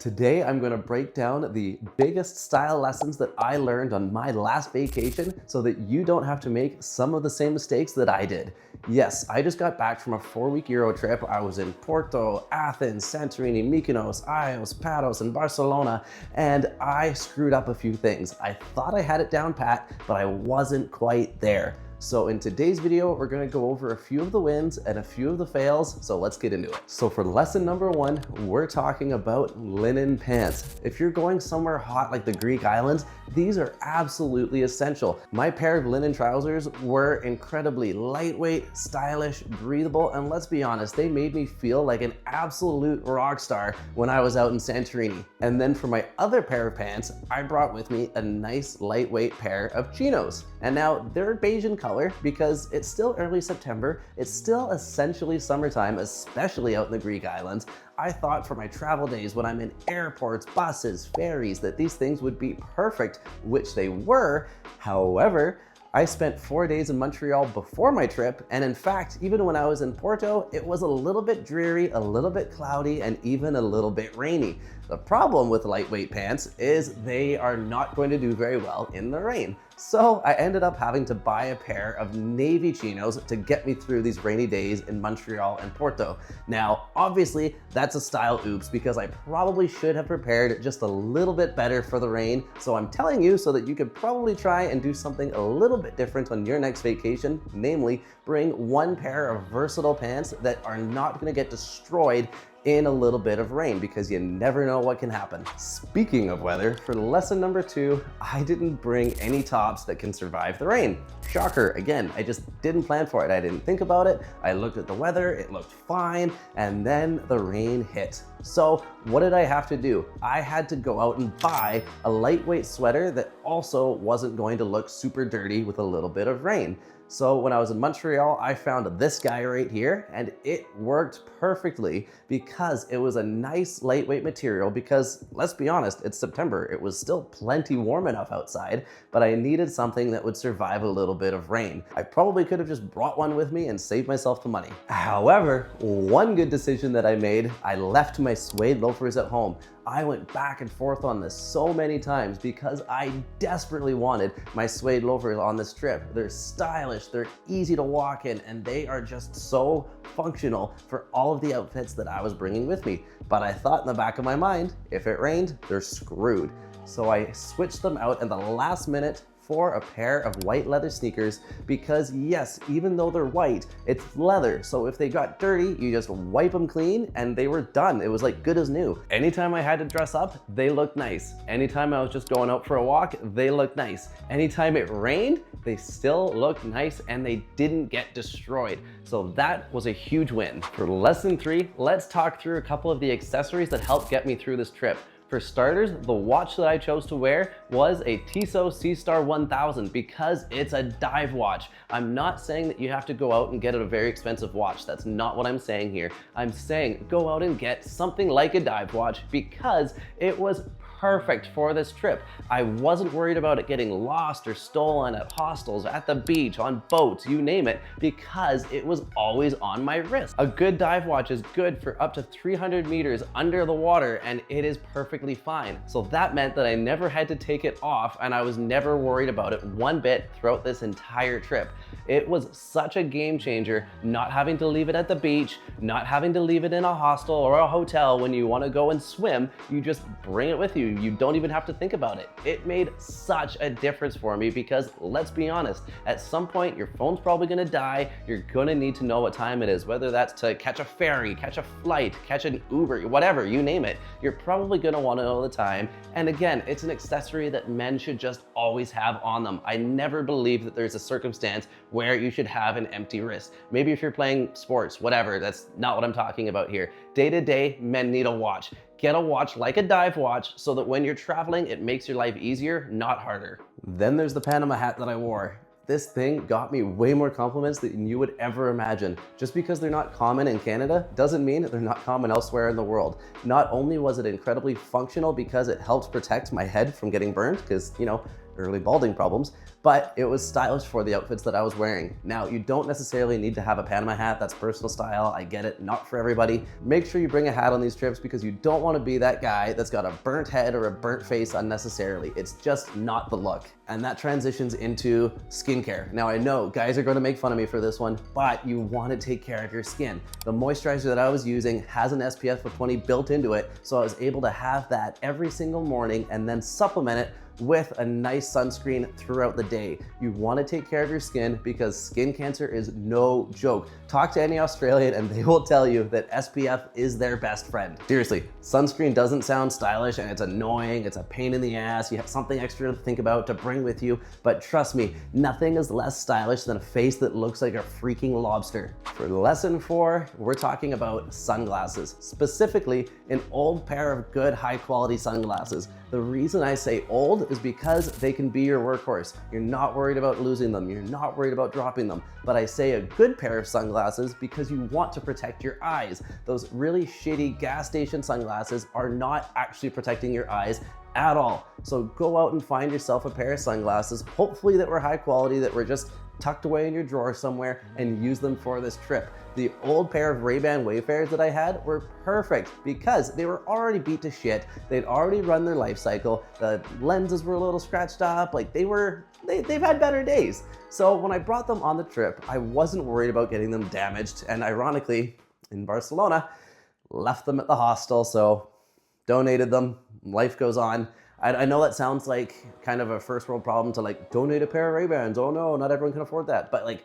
Today, I'm going to break down the biggest style lessons that I learned on my last vacation so that you don't have to make some of the same mistakes that I did. Yes, I just got back from a 4-week Euro trip. I was in Porto, Athens, Santorini, Mykonos, Ios, Patos, and Barcelona, and I screwed up a few things. I thought I had it down pat, but I wasn't quite there. So in today's video, we're gonna go over a few of the wins and a few of the fails, so let's get into it. So for lesson number 1, we're talking about linen pants. If you're going somewhere hot like the Greek islands, these are absolutely essential. My pair of linen trousers were incredibly lightweight, stylish, breathable, and let's be honest, they made me feel like an absolute rock star when I was out in Santorini. And then for my other pair of pants, I brought with me a nice lightweight pair of chinos. And now they're beige in color because it's still early September. It's still essentially summertime, especially out in the Greek islands. I thought for my travel days when I'm in airports, buses, ferries, that these things would be perfect, which they were. However, I spent 4 days in Montreal before my trip, and in fact, even when I was in Porto, it was a little bit dreary, a little bit cloudy, and even a little bit rainy. The problem with lightweight pants is they are not going to do very well in the rain. So I ended up having to buy a pair of navy chinos to get me through these rainy days in Montreal and Porto. Now, obviously, that's a style oops because I probably should have prepared just a little bit better for the rain. So I'm telling you so that you could probably try and do something a little bit different on your next vacation, namely bring one pair of versatile pants that are not gonna get destroyed in a little bit of rain because you never know what can happen. Speaking of weather, for lesson number 2, I didn't bring any tops that can survive the rain. Shocker, again, I just didn't plan for it. I didn't think about it. I looked at the weather, it looked fine, and then the rain hit. So what did I have to do? I had to go out and buy a lightweight sweater that also wasn't going to look super dirty with a little bit of rain. So when I was in Montreal, I found this guy right here, and it worked perfectly because it was a nice lightweight material because, let's be honest, it's September. It was still plenty warm enough outside, but I needed something that would survive a little bit of rain. I probably could have just brought one with me and saved myself the money. However, one good decision that I made, I left my suede loafers at home. I went back and forth on this so many times because I desperately wanted my suede loafers on this trip. They're stylish, they're easy to walk in, and they are just so functional for all of the outfits that I was bringing with me. But I thought in the back of my mind, if it rained, they're screwed. So I switched them out at the last minute for a pair of white leather sneakers because yes, even though they're white, it's leather. So if they got dirty, you just wipe them clean and they were done. It was like good as new. Anytime I had to dress up, they looked nice. Anytime I was just going out for a walk, they looked nice. Anytime it rained, they still looked nice and they didn't get destroyed. So that was a huge win. For lesson 3, let's talk through a couple of the accessories that helped get me through this trip. For starters, the watch that I chose to wear was a Tissot Seastar 1000 because it's a dive watch. I'm not saying that you have to go out and get a very expensive watch. That's not what I'm saying here. I'm saying go out and get something like a dive watch because it was perfect for this trip. I wasn't worried about it getting lost or stolen at hostels, at the beach, on boats, you name it, because it was always on my wrist. A good dive watch is good for up to 300 meters under the water, and it is perfectly fine. So that meant that I never had to take it off, and I was never worried about it one bit throughout this entire trip. It was such a game changer, not having to leave it at the beach, not having to leave it in a hostel or a hotel when you want to go and swim. You just bring it with you. You don't even have to think about it. It made such a difference for me because let's be honest, at some point your phone's probably gonna die. You're gonna need to know what time it is, whether that's to catch a ferry, catch a flight, catch an Uber, whatever, you name it. You're probably gonna wanna know the time. And again, it's an accessory that men should just always have on them. I never believe that there's a circumstance where you should have an empty wrist. Maybe if you're playing sports, whatever, that's not what I'm talking about here. Day to day, men need a watch. Get a watch like a dive watch so that when you're traveling, it makes your life easier, not harder. Then there's the Panama hat that I wore. This thing got me way more compliments than you would ever imagine. Just because they're not common in Canada doesn't mean they're not common elsewhere in the world. Not only was it incredibly functional because it helps protect my head from getting burned, because, you know, early balding problems, but it was stylish for the outfits that I was wearing. Now, you don't necessarily need to have a Panama hat. That's personal style. I get it, not for everybody. Make sure you bring a hat on these trips because you don't want to be that guy that's got a burnt head or a burnt face unnecessarily. It's just not the look. And that transitions into skincare. Now, I know guys are going to make fun of me for this one, but you want to take care of your skin. The moisturizer that I was using has an SPF of 20 built into it, so I was able to have that every single morning and then supplement it with a nice sunscreen throughout the day. You want to take care of your skin because skin cancer is no joke. Talk to any Australian and they will tell you that SPF is their best friend. Seriously, sunscreen doesn't sound stylish and it's annoying, it's a pain in the ass, you have something extra to think about to bring with you, but trust me, nothing is less stylish than a face that looks like a freaking lobster. For lesson 4, we're talking about sunglasses, specifically an old pair of good high quality sunglasses. The reason I say old is because they can be your workhorse. You're not worried about losing them. You're not worried about dropping them. But I say a good pair of sunglasses because you want to protect your eyes. Those really shitty gas station sunglasses are not actually protecting your eyes at all. So go out and find yourself a pair of sunglasses, hopefully that were high quality, that were just tucked away in your drawer somewhere, and use them for this trip. The old pair of Ray-Ban Wayfarers that I had were perfect because they were already beat to shit. They'd already run their life cycle. The lenses were a little scratched up. Like they've had better days. So when I brought them on the trip, I wasn't worried about getting them damaged. And ironically, in Barcelona, left them at the hostel. So donated them, life goes on. I know that sounds like kind of a first world problem to like donate a pair of Ray-Bans. Oh no, not everyone can afford that. But like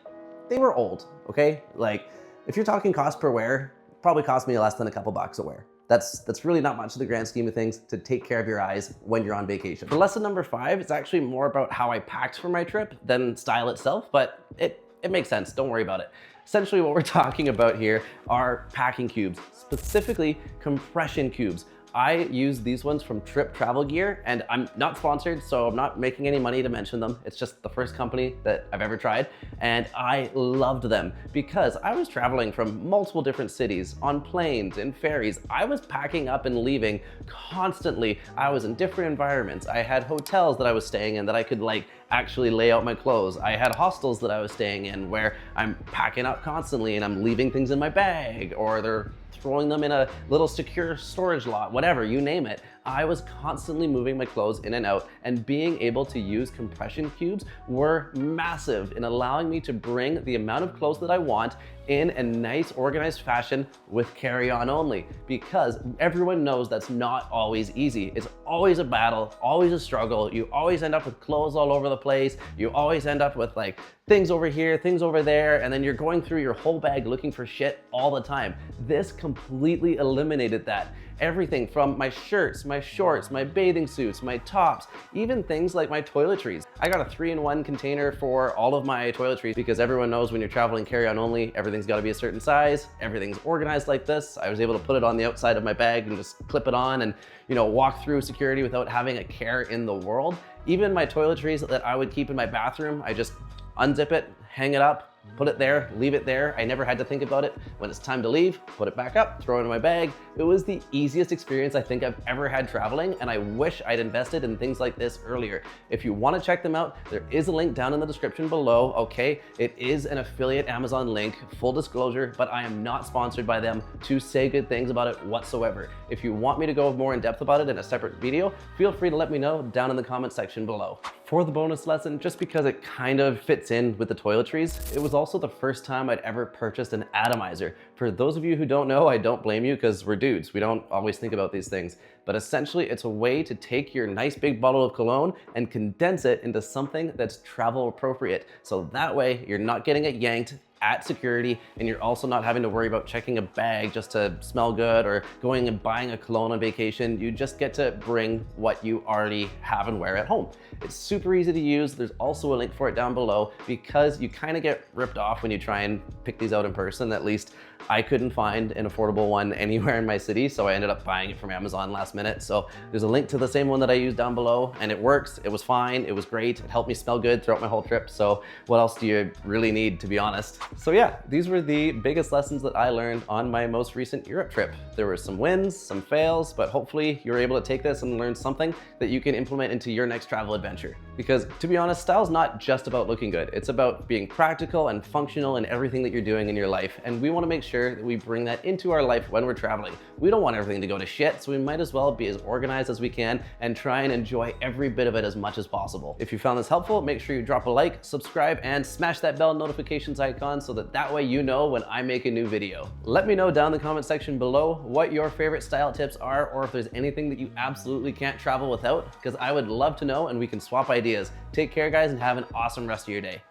they were old, okay? Like if you're talking cost per wear, probably cost me less than a couple bucks a wear. That's really not much in the grand scheme of things to take care of your eyes when you're on vacation. For lesson number 5, it's actually more about how I packed for my trip than style itself, but it makes sense, don't worry about it. Essentially what we're talking about here are packing cubes, specifically compression cubes. I use these ones from Trip Travel Gear, and I'm not sponsored, so I'm not making any money to mention them. It's just the first company that I've ever tried, and I loved them because I was traveling from multiple different cities on planes and ferries. I was packing up and leaving constantly. I was in different environments. I had hotels that I was staying in that I could like actually lay out my clothes. I had hostels that I was staying in where I'm packing up constantly and I'm leaving things in my bag, or they're throwing them in a little secure storage lot, whatever, you name it. I was constantly moving my clothes in and out, and being able to use compression cubes were massive in allowing me to bring the amount of clothes that I want in a nice organized fashion with carry-on only, because everyone knows that's not always easy. It's always a battle, always a struggle. You always end up with clothes all over the place. You always end up with like things over here, things over there, and then you're going through your whole bag looking for shit all the time. This completely eliminated that. Everything from my shirts, my shorts, my bathing suits, my tops, even things like my toiletries. I got a 3-in-1 container for all of my toiletries because everyone knows when you're traveling carry-on only, everything's gotta be a certain size, everything's organized like this. I was able to put it on the outside of my bag and just clip it on and, you know, walk through security without having a care in the world. Even my toiletries that I would keep in my bathroom, I just unzip it, hang it up, put it there, leave it there. I never had to think about it. When it's time to leave, put it back up, throw it in my bag. It was the easiest experience I think I've ever had traveling, and I wish I'd invested in things like this earlier. If you want to check them out, there is a link down in the description below, okay? It is an affiliate Amazon link, full disclosure, but I am not sponsored by them to say good things about it whatsoever. If you want me to go more in depth about it in a separate video, feel free to let me know down in the comment section below. For the bonus lesson, just because it kind of fits in with the toiletries, it was also the first time I'd ever purchased an atomizer. For those of you who don't know, I don't blame you because we're dudes. We don't always think about these things. But essentially, it's a way to take your nice big bottle of cologne and condense it into something that's travel appropriate. So that way, you're not getting it yanked at security, and you're also not having to worry about checking a bag just to smell good or going and buying a cologne on vacation. You just get to bring what you already have and wear at home. It's super easy to use. There's also a link for it down below because you kind of get ripped off when you try and pick these out in person. At least I couldn't find an affordable one anywhere in my city, so I ended up buying it from Amazon last minute. So there's a link to the same one that I used down below, and it works. It was fine, it was great. It helped me smell good throughout my whole trip. So what else do you really need, to be honest? So yeah, these were the biggest lessons that I learned on my most recent Europe trip. There were some wins, some fails, but hopefully you're able to take this and learn something that you can implement into your next travel adventure. Because to be honest, style is not just about looking good. It's about being practical and functional in everything that you're doing in your life. And we want to make sure that we bring that into our life when we're traveling. We don't want everything to go to shit, so we might as well be as organized as we can and try and enjoy every bit of it as much as possible. If you found this helpful, make sure you drop a like, subscribe, and smash that bell notifications icon so that way you know when I make a new video. Let me know down in the comment section below what your favorite style tips are, or if there's anything that you absolutely can't travel without, because I would love to know and we can swap ideas. Take care, guys, and have an awesome rest of your day.